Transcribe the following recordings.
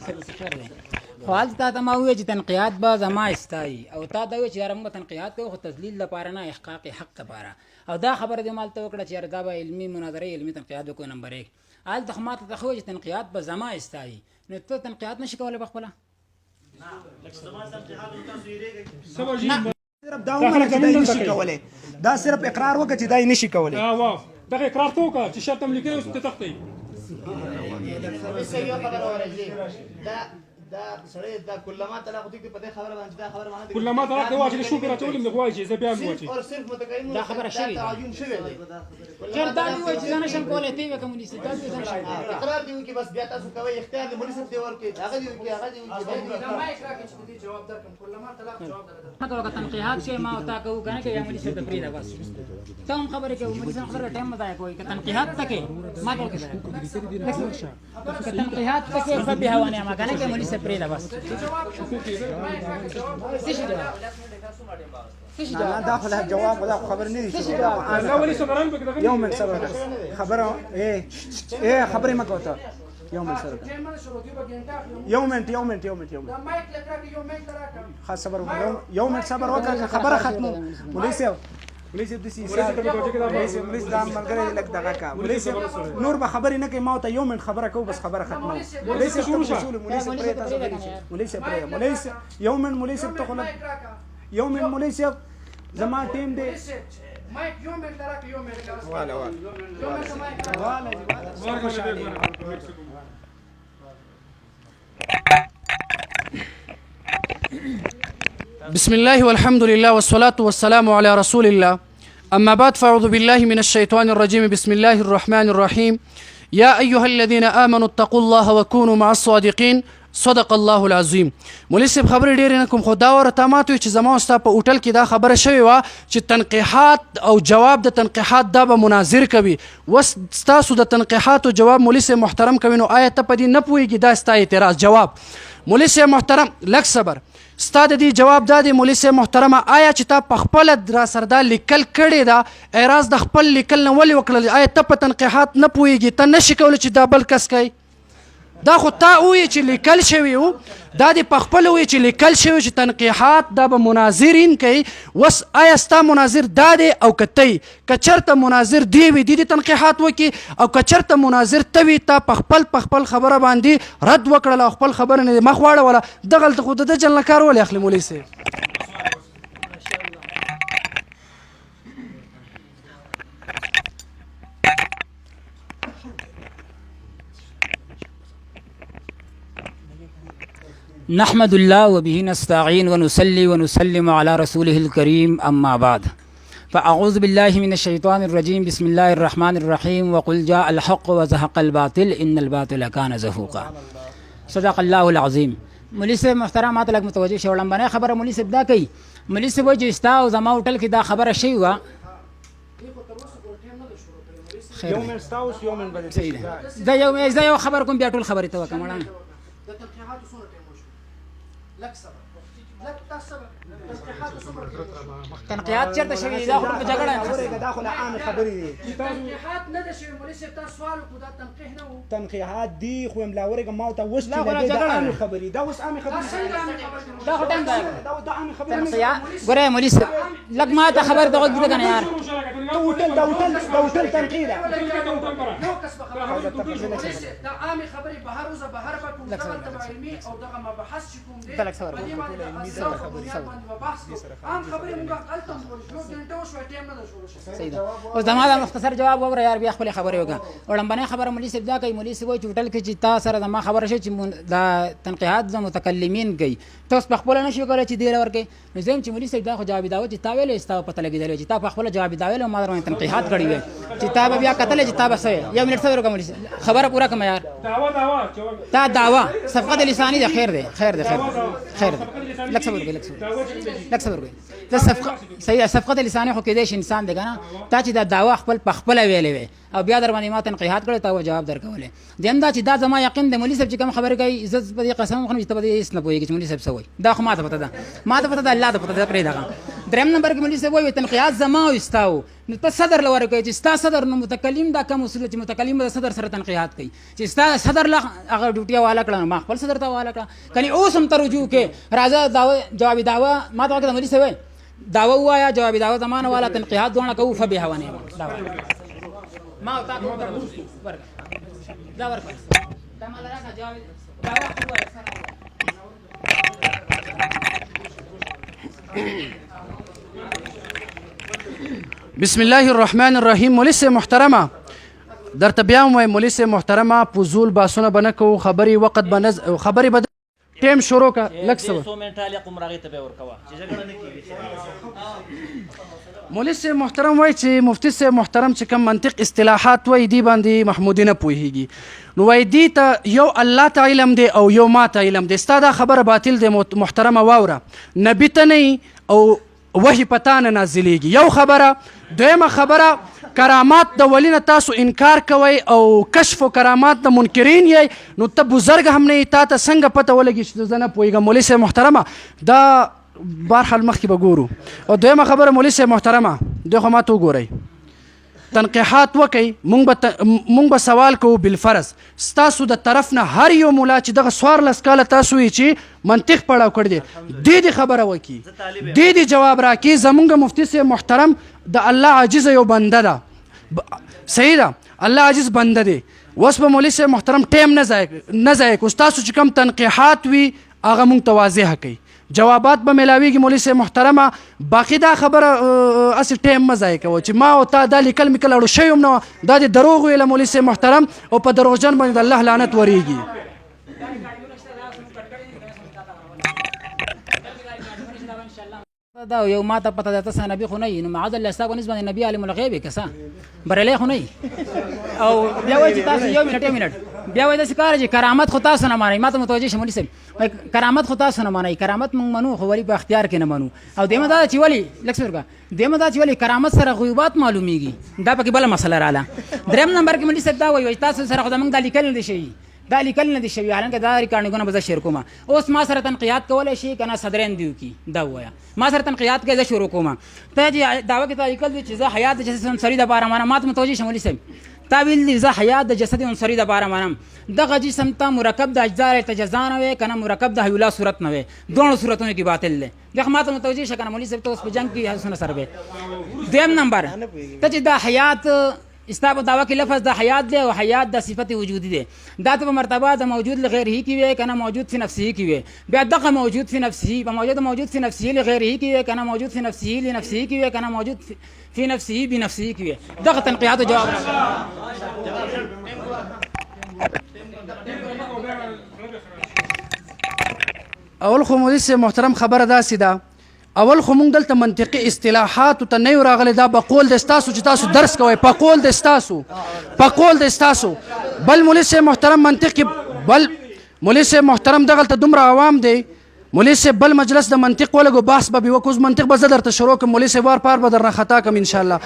خیر دی خو هلته تا ته ما وویل چې تنقیحات به زما استایي او تا ته وویل چې یاره موږ به تنقیحات کوو خو تذلیل لپاره نه احقاق حق لپاره او دا خبره دې ما هلته وکړه چې یاره دا به علمي مناظره علمي تنقیحات وکړو نمبر 1 هلته خو ما ته ښه وویل چې تنقیحات به زما استایي نو ته تنقیحات نشي کولی په خپله صرف دا ومنه چې دا نشي کولی دا صرف اقرار وکړه چې دا نشي کولی دغه اقرار ته وکړه چې شرط هم لیکلی اوس ته تختئ دا سړی دا کلما طلاق دی په دې خبره باندې دا خبره باندې کلما طلاق دی واجب شو کرا چولم د غواړي چې زه بیا مو او صرف متکلم دا خبره شوی تعین شوی دی چېر دا دی وایي چې زه نشم کولی ته یې وکړه مولي صاحب دا دی زه نشم اقرار دی وکړي بس بیا تاسو کوئ اختیار دی مولي صاحب دی ورکړي هغه دی وکړي هغه دی وکړي ما اقرار کې چې دې جواب درکم کلما طلاق جواب درکم ما کوه تنقیحات شي ما او تا کوو کنه که یا مولي صاحب ته پرېږده بس ته هم خبرې کوي مولي صاحب خبره ټایم ضایع کوي که تنقیحات ته کې ما ته وکړه که تنقیحات ته کې فبها ونعم کنه که مولي صاحب پرېږده بس دا خو جواب ولا خبر نه دي لا ولي صبران بك دغه يوم صبر خبره ايه خبري ما کوته يوم صبر يوم خاص صبر يوم صبر وکړه خبره ختمه مولوی صاحب د سیسه مولوی دا مرګره لک دغه کا مولوی نور به خبرې نه کوي ما ته یوم خبره کو بس خبره ختمه مولوی صاحب یوم مولوی صاحب ته خلک یوم مولوی صاحب زما ټیم دی مایک یوم تراک یوم والا بسم الله والحمد لله والصلاة والسلام على رسول الله أما بعد فأعوذ بالله من الشيطان الرجيم بسم الله الرحمن الرحيم يا أيها الذين آمنوا اتقوا الله وكونوا مع الصادقين صدق الله العظیم. مولوی صاحب خبرې ډېرې نه کوم خو دا ورته ماته وي چې زما ستا په هوټل کې دا خبره شوې وه چې تنقیحات او جواب د تنقیحات دا به مناظر کوي وس ستاسو د تنقیحاتو جواب مولوی صاحب محترم کوي نو آیا ته په دې نه پوهېږي دا ستا اعتراض جواب مولوی صاحب محترم لږ صبر ستا د دې جواب دا دی مولوی صاحب محترمه آیا چې تا په خپله را سره دا لیکل کړې ده اعراض د خپل لیکل نه ولې وکړل آیا ته په تنقیحات نه پوهېږي ته نشي کولی چې دا بل کس کوي دا خو تا وایي چې لیکل شوي وو دا دې په خپله وایي چې لیکل شوي چې تنقیحات دا به مناظرین کوي وس آیا ستا مناظر دا دی او که ته که چېرته مناظر دی وي دې تنقیحات وکړي او که چېرته مناظر ته وي تا په خپل خبره باندې رد وکړله او خپل خبره نه مخ واړوله دغلته خو د ده جل نه کار ولې اخلي مولوي صاحب نحمد الله وبه نستعين ونصلي ونسلم على رسوله الكريم أما بعد فأعوذ بالله من الشيطان الرجيم بسم الله الرحمن الرحيم وقل جاء الحق وزهق الباطل إن الباطل كان زهوقا صدق الله العظيم. مولوی صاحب محترمات لږ متوجه شو لمبنۍ خبره مولوی صاحب دا کوي مولوی صاحب وایي چې ستا او زما هوټل کې دا خبره شوې وه يوم استاوس يوم بدل زه یو خبر کوم بیا ټول خبرې ته وکړم وړاندې لك صبر لك صبر تنقیحات چېرته شوي دا خو په جګړه دا خو عام خبرې دي تنقیحات نه ده شوي مولوي صاحب تاسو سوال وکړو دا تنقیح نه و تنقیحات دي خو ملاورګه ما ته وس چې دا عام خبرې دا اوس عام خبرې دا خو ټایم دی دا عام خبرې ګوره مولوي صاحب لږ ما ته خبر دغه کېده که نه یار دا هوټل تنقیح ده نو کسب خبره دا عام خبرې بهر وزه بهر به کوم دغه تبع علمي او دغه مباحث چې کوم دي په دې باندې بحث عام خبرې موږ هلته هم کولی شو ګنټه وشوه ټایم نه ده شروع شوی صحیح ده اوس زما دا مختصر جواب واوره یار بیا خپلې خبرې وکړه وړاندې خبره مولوي صاحب دا کوي مولوي صاحب وایي چې هوټل کې چې تا سره زما خبره شوې چې دا تنقیحات د متکلمین کوي ته اوس په خپله نه شي کولی چې دې له ورکوې نو زه یم چې مولوي صاحب دا خو جوابي دعوه چې تا ویلې ستا پته لګېدلی چې تا په خپله جوابي دعوه ویلې او ما در باندې تنقیحات کړي وې چې تا به بیا کتلی چې تا به څه وې یو منټ صبر وکړه مولوي صاحب خبره پوره کړم یار تا دعوه صفقت لساني ده خیر ده خیر ده خیر ده لږ صبر وکړئ لږ صبر وکړئ دا صفقه صحیح صفقت لساني خو کېدای شي انسان دی که نه تا چې دا دعوه خپل په خپله ویلې وې او بیا در باندې ما تنقیحات کړی تا جواب درکولې دویم دا چې دا زما یقین دی مولوي صاحب چې کوم خبرې کوي زه په دې قسم وخورم چې ته په دې هېڅ نه پوهېږې چې مولوي صاحب څه وایي دا خو ما ته پته ده ما ته پته ده الله ته پته ده پرېږده هغه دریم نمبر کې مولوي صاحب وایي تنقیحات زما او استاو نو ته صدر لور کوي چې ستا صدر نو متکلم دا کوم اصول چې متکلم د صدر سره تنقیحات کوي چې ستا صدر لا هغه ډیوټي والا کړه ما خپل صدر ته والا کړه کني اوس هم ته رجوع کې راځه داوا جوابي داوا ما ته وکړه مولوي صاحب داوا وایا جوابي داوا زمانه والا تنقیحات دونه کوو فبه ونه ما او تا ورکړه دا ورکړه دا مال راځه جوابي داوا بسم الله الرحمن الرحیم. مولوي صاحب محترمه درته بیا هم وایم مولوي صاحب محترمه فضول باسونه به نه کوو خبرې وخت به خبرې به ټیم شروع که لږ څه مولوي صاحب محترم وایي چې مفتي صاحب محترم چې کوم منطق اصطلاحات وایي دی باندې محمودي نه پوهېږي نو وایي دی ته یو الله ته علم دی او یو ما ته علم دی ستا دا خبره باطل دی محترمه واوره نبي ته نه او وحی پتا نه نازلیږي یو خبره دویمه خبره کرامات د ولی نه تاسو انکار کوئ او کشف و کرامات د منکرین یې نو ته بزرګ هم نه تا ته څنګه پته ولګي چې زه نه پوهېږم مولوي صاحب محترمه دا بهرحال مخکې به ګورو او دویمه خبره مولوي صاحب محترمه دوی خو ما ته وګورئ تنقیحات وکئ مونږ به سوال کوو بالفرض ستاسو د طرف نه هر یو مولا چې دغه 14 کاله تاسو وایي چې منطق پړاو کړی دی دې خبره وکړي دې جواب راکړي زمونږ مفتي صاحب محترم د الله عاجز یو بنده ده صحیح ده الله عاجز بنده دی اوس به مولوي صاحب محترم ټیم نه ضایع کړو ستاسو چې کوم تنقیحات وي هغه مونږ ته واضحه کوي جوابات به میلاویږي مولوي صاحب محترمه باقي دا خبره اسې ټیم مه ضایع کوه چې ما او تا دا لیکل مې کله اړو شوی هم نه دا د دروغ ویله مولوي صاحب محترم او په دروغجن باندې د الله لعنت ورېږي دا یو ما ته پته ده ته نبی خو نه یې نو معاذ الله ستاسو نسبت نبی عالم الغیب یې که څه بریلی خو نه یې او بیا وایي چې تاسو یو منټ بیا وایي داسې کار چې کرامت خو تاسو نه منئ ما ته متوجه شم مولوي صاحب وایي کرامت خو تاسو نه منئ کرامت موږ منو خو ولې په اختیار کې نه منو او دیمه دا چې ولې لږ څه ورکړه دیمه دا چې ولې کرامت سره غیوبات معلومیږي دا پکې بله مسله راله دریم نمبر کې مولوي صاحب دا وایي تاسو سره خو زموږ دا لیکل نه دي شوي دا لیکل نه دي شوي حالانکه دا ریکارډینګونه به زه شیر کوم اوس ما سره تنقیحات کولی شي که نه صدرین دي وکړي دا ووایه ما سره تنقیحات کوي زه شروع کوم ته چې دعوه کې تا لیکل دي چې زه حیات د جسد عنصري دپاره منم ما ته متوجه شه مولوي صاحب تا ویل دي زه حیات د جسد عنصري دپاره منم دغه جسم ته مرکب د اجزا تجزا نه وی که نه مرکب د حیولا صورت نه وی دواړو صورتونو کې باطل دی دغه ما ته متوجه شه که نه مولوي صاحب ته اوس په جنګ کې حدیثونه سره وی دویم نمبر ته چې دا حیات استا په دعوه کې لفظ د حیات دی او حیات د صفت وجودي دی دا ته په مرتبه د موجود لغیره کې وي کنه موجود فی نفسه کې وي بیا دغه موجود فی نفسه په موجود فی نفسه لغیره کې وي کنه موجود فی نفسه لنفسه کې وي کنه موجود فی نفسه بنفسه کې وي دغه تنقیحات جواب اول خو مولوي صاحب محترم خبره داسې ده اول خو مونږ دلته منطقي اصطلاحاتو ته نه یو راغلی دا په قول د ستاسو چې تاسو درس کوئ په قول د ستاسو بل مولوي صاحب محترم منطق بل مولوي صاحب محترم دغلته دومره عوام دی مولوي صاحب بل مجلس د منطق ولګو بحث به وکړو منطق به زه درته شروع کړم مولوي صاحب وار پار به درنه خطا کړم انشاءالله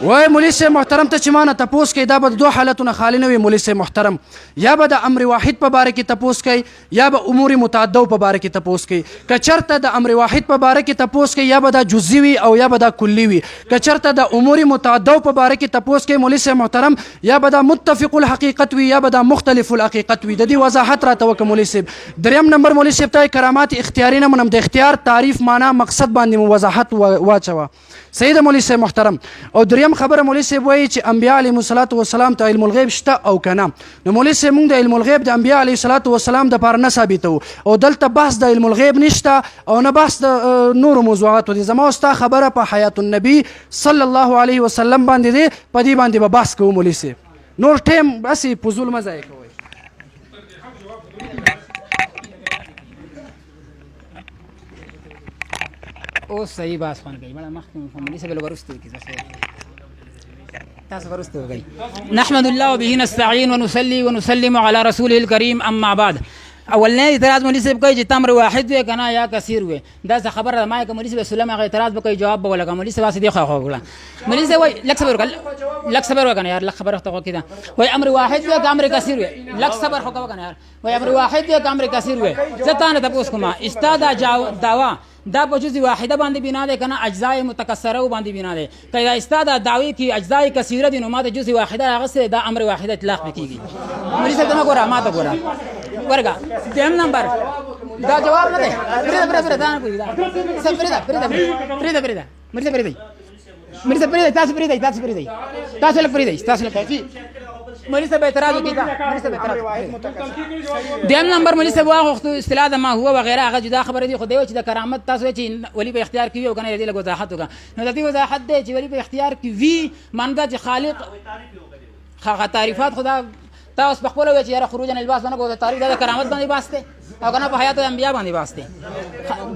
وای مولوي صاحب محترم ته چې ما نه تپوس کوي دا به د دوه حالتونه خالي نه وي مولوي صاحب محترم یا به د امر واحد په باره کې تپوس کوي یا به امور متعدو په باره کې تپوس کوي که چېرته د امر واحد په باره کې تپوس کوي یا به دا جزئي وي او یا به دا کلي وي که چېرته د امور متعدو په باره کې تپوس کوي مولوي صاحب محترم یا به دا متفق الحقیقت وي یا به دا مختلف الحقیقت وي د دې وضاحت راته وکړه مولوي صاحب دریم نمبر مولوي صاحب ته کرامات اختیاري نه منم د اختیار تعریف معنا مقصد باندې وضاحت واچوه صحیح ده مولوي صاحب محترم او دریم خبره مولوي صاحب وایي چې انبیا علیهم الصلاة والسلام ته علم الغیب شته او که نه نو مولوي صاحب موږ د علم الغیب د انبیا علیه الصلاة والسلام دپاره نه ثابتوو او دلته بحث د علم الغیب نشته او نه بحث د نورو موضوعاتو دی زما او ستا خبره په حیات النبي صلی الله علیه وسلم باندې دی په دې باندې به بحث کوو مولوي صاحب نور ټیم هسې فضول مه ضایع کوئ او صحیح باس خوان کوي مړه مخکې مولوي صاحب له ورسته وکړي تاسو ورسته وکړئ نحمد الله وبه نستعين ونصلي ونسلم على رسوله الكريم اما بعد اولنی اعتراض مولوي صاحب کوي چې تمر واحد وي کنه یا کثیر وي دا څه خبره ده ما که مولوي صاحب سلام هغه اعتراض وکړي جواب به ولګم مولوي صاحب دې خو وکړه مولوي صاحب وایي لږ صبر وکړه یار لږ خبره ته کېده وایي امر واحد وي که امر کثیر وي لږ صبر خو وکړه یار وایي امر واحد وي که امر کثیر وي زه تا نه تپوس کوم استا دا دعوا دا په جزء واحده باندې بنا ده کنه اجزاء متکثره باندې بنا ده کله استاد دعوی کی اجزاء کثیره دي نو ما د جزء واحده هغه سره دا امر واحده اطلاق کیږي مولوی صاحب نه ګوره ما ته ګوره ورګه دیم نمبر دا جواب نه ده پرې دا نه کوي دا پرې مولوی صاحب پرې تاسو لک مولوی صاحب اعتراض وکړه مولوی صاحب اعتراض دیم نمبر مولوی صاحب واغ اصطلاح د ما هو وغیرہ هغه جدا خبره دی خو دی چې د کرامت تاسو چې ولی په اختیار کې یو کنه دې له وضاحت وکړه نو د دې وضاحت دی چې ولی په اختیار کې وی ماندا چې خالق خاغه تعریفات خدا تاسو په خپل وی چې یاره خروج عن الباس باندې کوته تعریف د کرامت باندې واسطه او کنه په حیات انبیاء باندې واسطه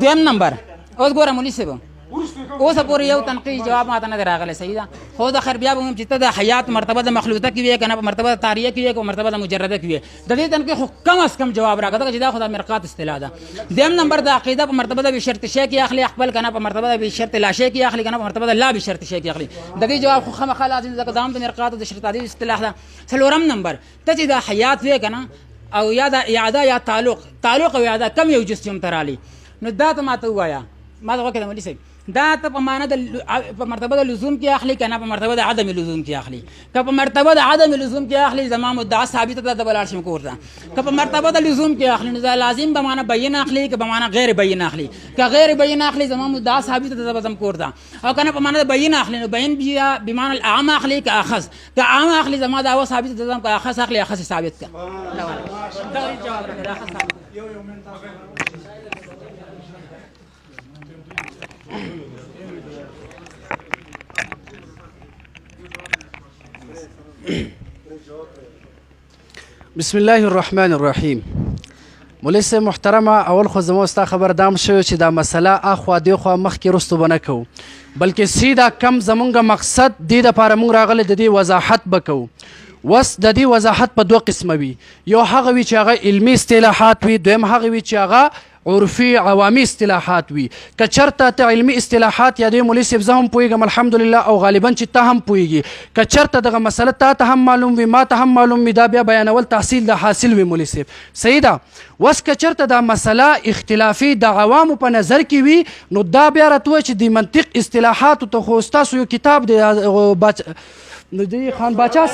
دیم نمبر اوس ګوره مولوی صاحب اوس پورې یو تنقیح جواب ماته نه راغلی صحیح ده خو د خیر بیا به چې ته د حیات مرتبه د مخلوطه کې وي کنه په مرتبه د تاریه کې وي او مرتبه د مجرده کې وي د دې تنقیح کم از کم جواب راکړه چې دا خدای مرقات اصطلاح ده دیم نمبر د عقیده په مرتبه د شرط شی کې اخلي خپل کنه په مرتبه د شرط لا شی کې اخلي کنه په مرتبه د لا به شرط شی کې اخلي د دې جواب خو خامخا لازم ځکه دام د مرقات او د شرط اصطلاح ده څلورم نمبر ته چې د حیات وي کنه او یا د اعاده یا تعلق او اعاده کم یو جسم ترالي نو دا ته ماته وایا ما دا وکړم مولوی صاحب دا ته په معنا د په مرتبه د لزوم کې اخلي کنه په مرتبه د عدم لزوم کې اخلي که په مرتبه د عدم لزوم کې اخلي زما مدعا ثابت ده د بلال شم کور ده که په مرتبه د لزوم کې اخلي نو لازم به معنا بین اخلي که به معنا غیر بین اخلي که غیر بین اخلي زما مدعا ثابت ده د بزم کور ده او کنه په معنا د بین اخلي نو بین بیا بمعنى الاعم اخلي که اخذ که عام اخلي زما دعوه ثابت ده زما که اخذ اخلي اخذ ثابت کا دا جواب راکړه اخذ ثابت بسم الله الرحمن الرحیم مولوی صاحب محترمه اول خو زموږ ستا خبر دام شوی چې دا مسله اخوا دیخوا مخکې رستو به نه کوو بلکې سیده کم زمونږ مقصد دې دپاره موږ راغلی د دې وضاحت به کوو وس د دې وضاحت په دوه قسمه وي یو هغه وي چې هغه علمي اصطلاحات وي دویم هغه وي چې هغه عرفي عوامي اصطلاحات وي که چرته ته علمي اصطلاحات یادوي مولوی صاحب زه هم پوهېږم الحمدلله او غالبا چې ته هم پوهېږي که چرته دغه مسله تا ته هم معلوم وي ما ته هم معلوم وي دا بیا بیانول تحصیل د حاصل وي مولوی صاحب صحیح ده وس که چرته دا مسله اختلافي د عوامو په نظر کې وي نو دا بیا راته وایي چې د منطق اصطلاحاتو ته خو ستاسو یو کتاب دی نو دی خان باچا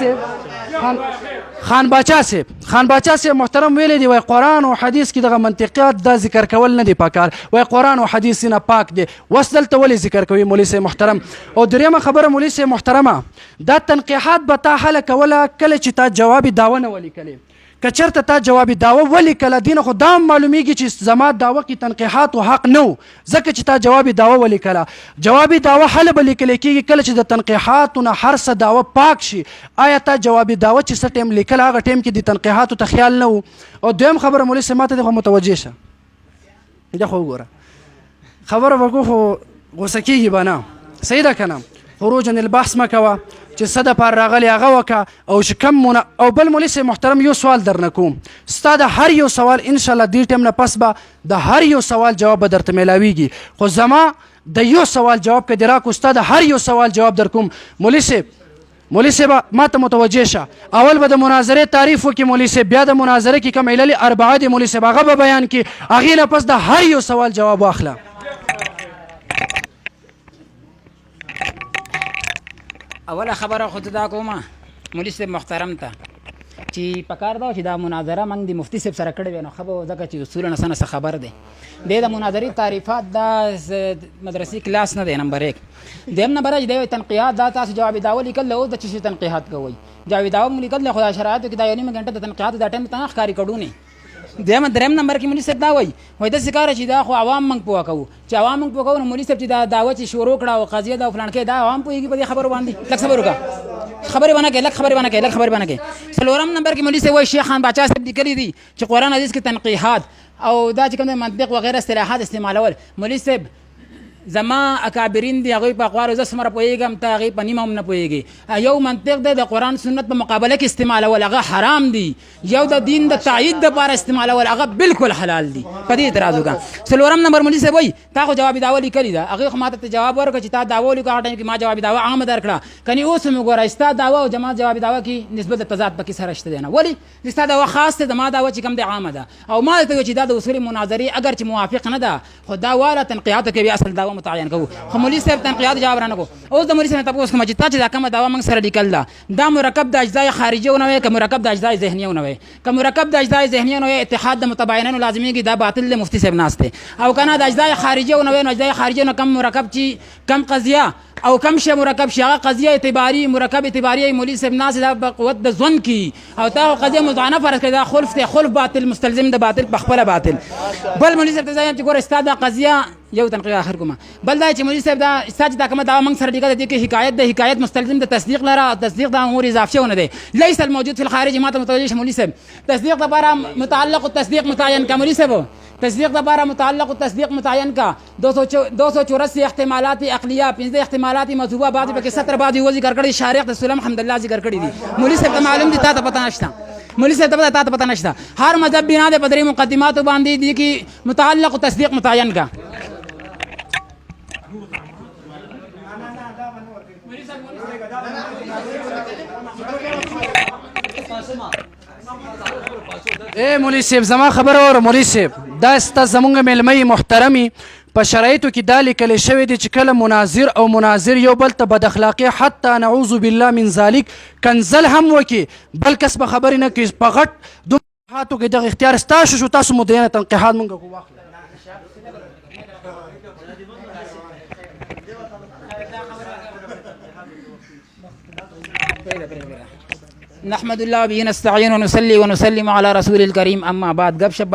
صاحب محترم ویلی دی وای قرآن او حدیث کې دغه منطقیات دا ذکر کول نه دی پکار وای قرآن او حدیث نه پاک دی وس دلته ولې ذکر کوي مولوی صاحب محترم او دریمه خبره مولوی صاحب محترمه دا تنقیحات به تا حل کوله کله چې تا جوابي دعوه نه ولیکلې که چرته تا جوابي دعوه ولیکله دینه خو دا معلومیږي چې زما دعوه کې تنقیحات او حق نه ځکه چې تا جوابي دعوه ولیکله جوابي دعوه حل به لیکل کېږي کله چې د تنقیحاتو نه هر څه دعوه پاک شي آیا تا جوابي دعوه چې څه ټیم لیکل هغه ټیم کې د تنقیحاتو ته خیال نه و او دویم خبره مولوی صاحب ماته خو متوجه شه دا خو وګوره خبره وکړو خو غوسه کېږي به نه صحیح ده که نه خروج عن البحث مه کوه چې څه دپاره راغلی هغه وکړه او چې کم او بل مولوی صاحب محترم یو سوال درنه کوم ستا د هر یو سوال انشاءالله دې ټیم نه پس به د هر یو سوال جواب به درته میلاویږي خو زما د یو سوال جواب که دې راکړو ستا د هر یو سوال جواب در کوم مولوی صاحب ما ته متوجه شه اول به د مناظرې تعریف وکړي مولوی صاحب بیا د مناظرې کې کوم علل اربعه دي مولوی صاحب هغه به بیان کړي هغې نه پس د هر یو سوال جواب واخله اوله خبره خو دا کومه مولوی صاحب محترم ته چې پکار دا چې دا مناظره موږ د مفتي صاحب سره کړې وی نو ښه به ځکه چې اصولا څه خبر دی د مناظرې تعریفات دا مدرسې کلاس نه دی نمبر 1 دیم نمبر چې د تنقیحات دا تاسو جواب داوه لیکل او د چې تنقیحات کوي جواب داوه موږ لیکل خدای شرایطو کې دا یو نیمه غنټه د تنقیحات دا ټایم ته ښکاری کړو نه دریم نمبر کې مولوی صاحب دا وایي د ښکاره چې دا خو عوام موږ پوه کوو چې عوام موږ پوه کوو نو مولوی صاحب چې دا دعوه چې شروع کړه او قضیه دا فلان کې دا عوام پوهېږي په دې خبرو باندې لږ صبر وکړه خبرې باندې کې څلورم نمبر کې مولوی صاحب وایي شیخ خان باچا صاحب لیکلي دي چې قرآن حدیث کې تنقیحات او دا چې کوم منطق وغیره اصطلاحات استعمالول مولوی صاحب زما اکابرین دی هغه په اقوال ز سمره پويګم ته هغه په نیمه نه پويږي یو منطق د قرآن سنت په مقابله کې استعمال ول هغه حرام دی یو د دین د تایید د لپاره استعمال ول هغه بالکل حلال دی په دې اعتراض وکړه سلورم نمبر مولوی صاحب وای تا خو جواب داولی کړی دا هغه ماته جواب ورکړ چې تا داولی کوه ټایم کې ما جواب داوا عام درکړه کني اوس موږ ګورای ستا داوا او جماعت جواب داوا کې نسبت تضاد پکې سره شته نه ولی ستا داوا خاص ته ما داوا چې کوم د عامه ده او ما ته چې دا د اصول مناظره اگر چې موافق نه ده خدا والا تنقیات کوي اصل داوا متعین کوو خو مولوی صاحب تنقیات جواب رانه کو اوس د مولوی صاحب تاسو کوم چې تا چې دا کوم داوا موږ سره لیکل دا مرکب د اجزای خارجي نه وي که مرکب د اجزای ذهنیه نه وي که مرکب د اجزای ذهنیه نه وي اتحاد د متباینانو لازمي کې دا باطل د مفتی صاحب ناشته او کنه د اجزای خارجي نه وي نو اجزای خارجي نه کم مرکب چی کم قضیه او کم شی مرکب شی هغه قضیه اعتباری مرکب اعتباری مولوی صاحب ناس د قوت د ځن کی او تا قضیه مضاعنه فرض کړه دا خلف ته خلف باطل مستلزم د باطل بخپله باطل بل مولوی صاحب ته ځایم چې ګور استاد قضیه یو تنقیه اخر کومه بل دا چې مولوی صاحب دا استاد دا کومه دا موږ سره دیګه دي کې حکایت د حکایت مستلزم د تصدیق لره تصدیق د امور اضافه ونه دی ليس الموجود في الخارج ما متوجه مولوی صاحب تصدیق د لپاره متعلق التصدیق متعین کا مولوی صاحب تصدیق د لپاره متعلق التصدیق متعین کا 284 احتمالات عقلیه 15 احتمالات مذهوبه بعض په کې 17 بعض یو ذکر کړی شارح د سلام الحمدلله ذکر کړی دي مولوی صاحب ته معلوم دي تا ته پته نشته مولوی صاحب ته پته نشته هر مذهب بنا د بدري مقدمات باندې دي کې متعلق التصدیق متعین کا اے مولوی صاحب زما خبر اور مولوی صاحب دا ستا زمونږ ملمۍ محترمي په شرایطو کې دا لیکلی شوی دی چې کله مناظر یو بل ته بد اخلاقي حتی نعوذ بالله من ذلک کنزل هم وکي بل کس به خبرې نه کوي په غټ دومره کې دغه اختیار ستاسو شو تاسو مدینه تنقیحات مونږ کو واخلو نحمد الله به نستعين ونصلي ونسلم على رسول الكريم اما بعد گپ شپ